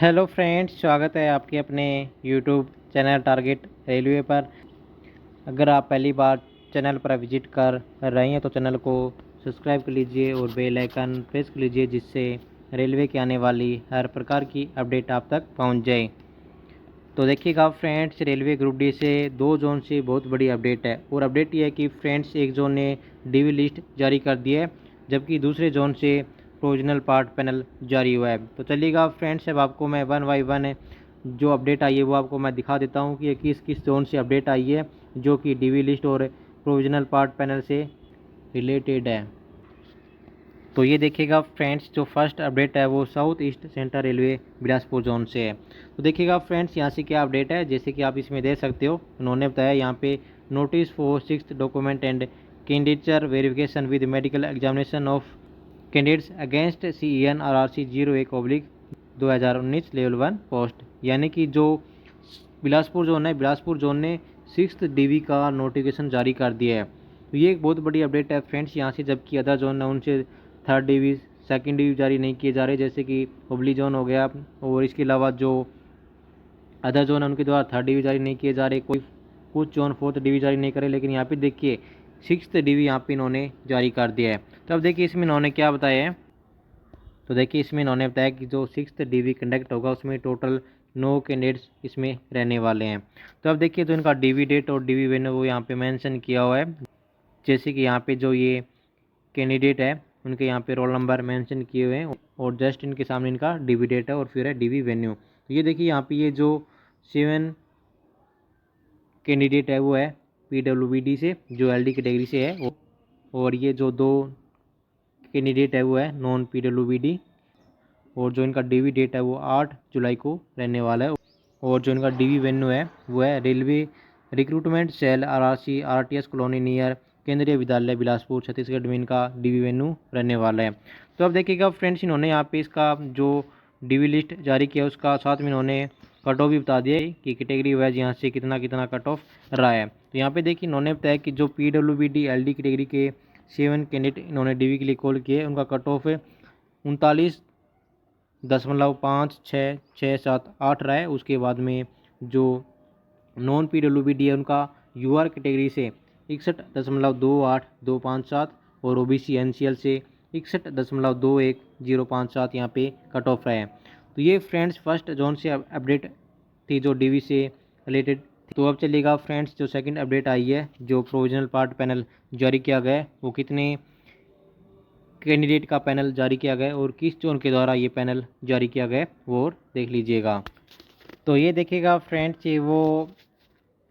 Hello friends, स्वागत है आपके अपने यूट्यूब चैनल टारगेट रेलवे पर। अगर आप पहली बार चैनल पर विजिट कर रहे हैं तो चैनल को सब्सक्राइब कर लीजिए और बेल आइकन प्रेस कर लीजिए, जिससे रेलवे की आने वाली हर प्रकार की अपडेट आप तक पहुंच जाए। तो देखिएगा फ्रेंड्स, रेलवे ग्रुप डी से 2 जोन से बहुत बड़ी अपडेट है। और अपडेट ये है कि फ्रेंड्स, एक जोन ने डीवी लिस्ट जारी कर दी है, जबकि दूसरे जोन से प्रोविजनल पार्ट पैनल जारी हुआ है। तो चलिएगा फ्रेंड्स, अब आपको मैं वन बाई वन जो अपडेट आई है वो आपको मैं दिखा देता हूँ कि ये किस किस जोन से अपडेट आई है, जो कि डीवी लिस्ट और प्रोविजनल पार्ट पैनल से रिलेटेड है। तो ये देखिएगा फ्रेंड्स, जो फर्स्ट अपडेट है वो south east central railway Bilaspur zone से है। तो देखिएगा फ्रेंड्स, यहाँ से क्या अपडेट है, जैसे कि आप इसमें देख सकते हो, उन्होंने बताया यहाँ पे notice for 6th document and candidature verification with medical examination of candidates against CEN RRC 01/2019 level 1 post. यानी कि जो बिलासपुर जोन है, बिलासपुर जोन ने 6th DV का नोटिफिकेशन जारी कर दिया है। तो ये एक बहुत बड़ी अपडेट है फ्रेंड्स यहाँ से, जबकि अदर जोन है उनसे 3rd DV 2nd DV जारी नहीं किए जा रहे, जैसे कि हुबली जोन हो गया। और इसके अलावा जो अदर जोन है उनके द्वारा 3rd DV जारी नहीं किए जा रहे, कोई कुछ जोन 4th DV जारी नहीं करे, लेकिन यहाँ पे देखिए 6th DV यहाँ पे इन्होंने जारी कर दिया है। तो अब देखिए इसमें इन्होंने क्या बताया है। तो देखिए इसमें इन्होंने बताया कि जो 6th DV कंडक्ट होगा उसमें टोटल 9 कैंडिडेट्स इसमें रहने वाले हैं। तो अब देखिए जो इनका DV डेट और DV वेन्यू वो यहाँ पे मेंशन किया हुआ है, जैसे कि यहाँ पे जो ये कैंडिडेट है उनके यहाँ पे रोल नंबर मेंशन किए हुए हैं, और जस्ट इनके सामने इनका DV डेट है और फिर है DV वेन्यू। तो ये देखिए यहाँ पे ये जो 7 कैंडिडेट है वो है PWBD से, जो LD कैटेगरी से है, और ये जो 2 कैंडिडेट है वो है नॉन PWBD, और जो इनका DV डेट है वो 8 जुलाई को रहने वाला है। और जो इनका DV वेन्यू है वो है railway recruitment cell RRC RTS colony near Kendriya Vidyalaya Bilaspur Chhattisgarh में इनका DV वेन्यू रहने वाला है। तो अब देखिएगा फ्रेंड्स, इन्होंने यहाँ पे इसका जो DV लिस्ट जारी किया उसका साथ में इन्होंने कट ऑफ भी बता दिया है कि कैटेगरी वाइज यहाँ से कितना कितना कट ऑफ रहा है। तो यहाँ पे देखिए इन्होंने बताया कि जो PWBD LD कैटेगरी के 7 कैंडिडेट इन्होंने DV के लिए कॉल किए, उनका कट ऑफ 39.5667 रहा है। उसके बाद में जो नॉन PWBD है उनका UR कैटेगरी से 61.28257 और OBC NCL से 61.21057 यहाँ पे कट ऑफ रहा है। तो ये फ्रेंड्स फर्स्ट जोन से अपडेट थी जो DV से रिलेटेड। तो अब चलेगा फ्रेंड्स, जो सेकंड अपडेट आई है, जो प्रोविजनल पार्ट पैनल जारी किया गया है, वो कितने कैंडिडेट का पैनल जारी किया गया और किस जोन के द्वारा ये पैनल जारी किया गया वो और देख लीजिएगा। तो ये देखिएगा फ्रेंड्स, ये वो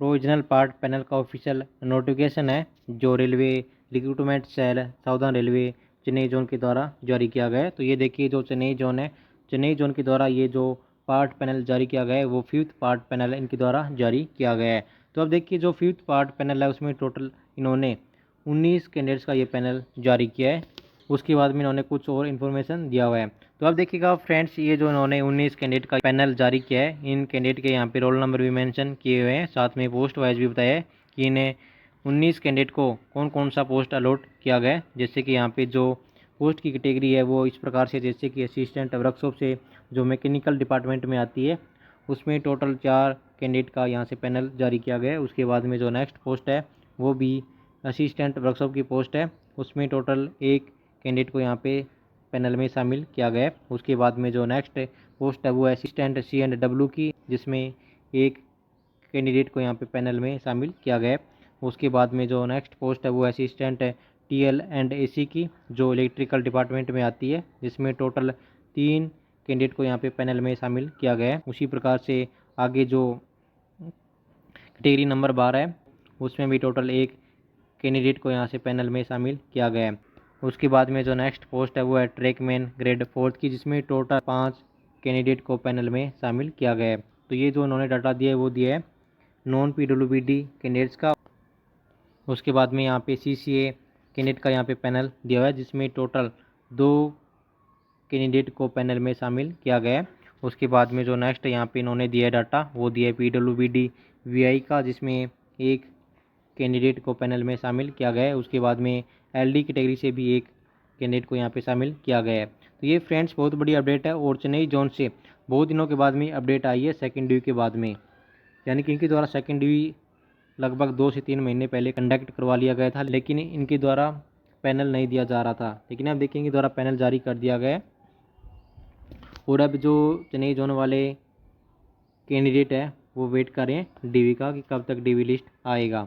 प्रोविजनल पार्ट पैनल का ऑफिशियल नोटिफिकेशन है जो railway recruitment cell southern railway Chennai zone के द्वारा जारी किया गया है। तो ये देखिए जो चेन्नई जोन है, चेन्नई जोन के द्वारा ये जो पार्ट पैनल जारी किया गया है वो 5th पार्ट पैनल इनके द्वारा जारी किया गया है। तो अब देखिए जो 5th पार्ट पैनल है उसमें टोटल इन्होंने 19 कैंडिडेट्स का ये पैनल जारी किया है। उसके बाद में इन्होंने कुछ और इन्फॉर्मेशन दिया हुआ है। तो अब देखिएगा फ्रेंड्स, ये जो इन्होंने 19 कैंडिडेट का पैनल जारी किया है, इन कैंडिडेट के यहाँ पे रोल नंबर भी मेंशन किए हुए हैं, साथ में पोस्ट वाइज भी बताया है कि इन्हें 19 कैंडिडेट को कौन कौन सा पोस्ट अलॉट किया गया है। जैसे कि यहाँ पे जो पोस्ट की कैटेगरी है वो इस प्रकार से, जैसे कि असिस्टेंट वर्कशॉप से जो मैकेनिकल डिपार्टमेंट में आती है उसमें टोटल 4 कैंडिडेट का यहाँ से पैनल जारी किया गया है। उसके बाद में जो नेक्स्ट पोस्ट है वो भी असिस्टेंट वर्कशॉप की पोस्ट है, उसमें टोटल 1 कैंडिडेट को यहाँ पे पैनल में शामिल किया गया है। उसके बाद में जो नेक्स्ट पोस्ट है वो असिस्टेंट C&W की, जिसमें 1 कैंडिडेट को यहाँ पे पैनल में शामिल किया गया है। उसके बाद में जो नेक्स्ट पोस्ट है वो असिस्टेंट TL&AC की, जो इलेक्ट्रिकल डिपार्टमेंट में आती है, जिसमें टोटल 3 कैंडिडेट को यहाँ पे पैनल में शामिल किया गया है। उसी प्रकार से आगे जो कैटेगरी नंबर 12 है उसमें भी टोटल 1 कैंडिडेट को यहाँ से पैनल में शामिल किया गया है। उसके बाद में जो नेक्स्ट पोस्ट है वो है ट्रैकमैन ग्रेड 4th की, जिसमें टोटल 5 कैंडिडेट को पैनल में शामिल किया गया है। तो ये जो उन्होंने डाटा दिया है वो दिया है नॉन PWBD कैंडिडेट्स का। उसके बाद में यहाँ पे CCA कैंडिडेट का यहाँ पे पैनल दिया हुआ है, जिसमें टोटल 2 कैंडिडेट को पैनल में शामिल किया गया है। उसके बाद में जो नेक्स्ट यहाँ पे इन्होंने दिया है डाटा वो दिया है PWBD VI का, जिसमें 1 कैंडिडेट को पैनल में शामिल किया गया है। उसके बाद में LD कैटेगरी से भी 1 कैंडिडेट को यहाँ पे शामिल किया गया है। तो ये फ्रेंड्स बहुत बड़ी अपडेट है। और चेन्नई जोन से बहुत दिनों के बाद में अपडेट आई है सेकंड ड्यू के बाद में, यानी कि इनके द्वारा सेकंड ड्यू लगभग 2 से 3 महीने पहले कंडक्ट करवा लिया गया था, लेकिन इनके द्वारा पैनल नहीं दिया जा रहा था। लेकिन अब देखिए इनके द्वारा पैनल जारी कर दिया गया है। और अब जो चेन्नई जोन वाले कैंडिडेट है वो वेट करें डीवी का कि कब तक डीवी लिस्ट आएगा।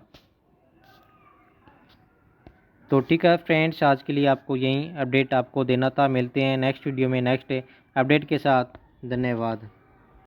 तो ठीक है फ्रेंड्स, आज के लिए आपको यही अपडेट आपको देना था। मिलते हैं नेक्स्ट वीडियो में नेक्स्ट अपडेट के साथ। धन्यवाद।